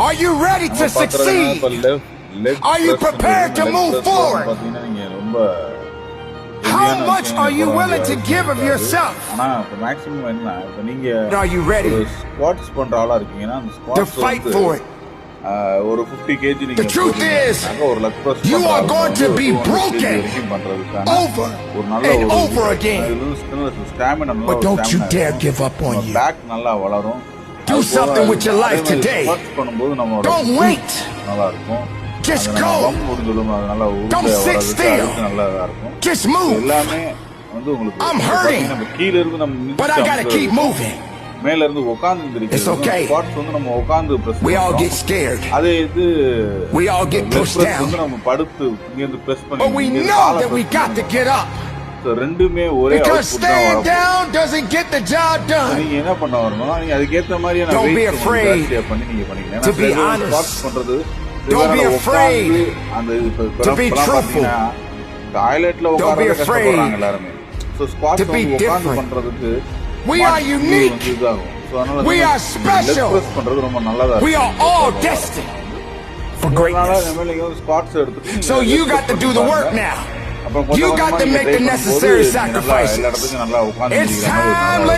Are you ready to succeed? Are you prepared to move forward? How much are you willing to give of yourself? Are you ready to fight for it? The truth is, you are going to be broken over and over again. But don't you dare give up on you. Do something with your life today. Don't wait. Just go. Don't sit still. Just move. I'm hurting, but I gotta keep moving. It's okay. We all get scared. We all get pushed down. But we know that we got to get up. Because staying down doesn't get the job done. Don't be afraid to be honest. Don't be afraid to be truthful. Don't be afraid to be different. We are unique. We are special. We are all destined for greatness. So you got to do the work now. You got to make the necessary sacrifices. It's time.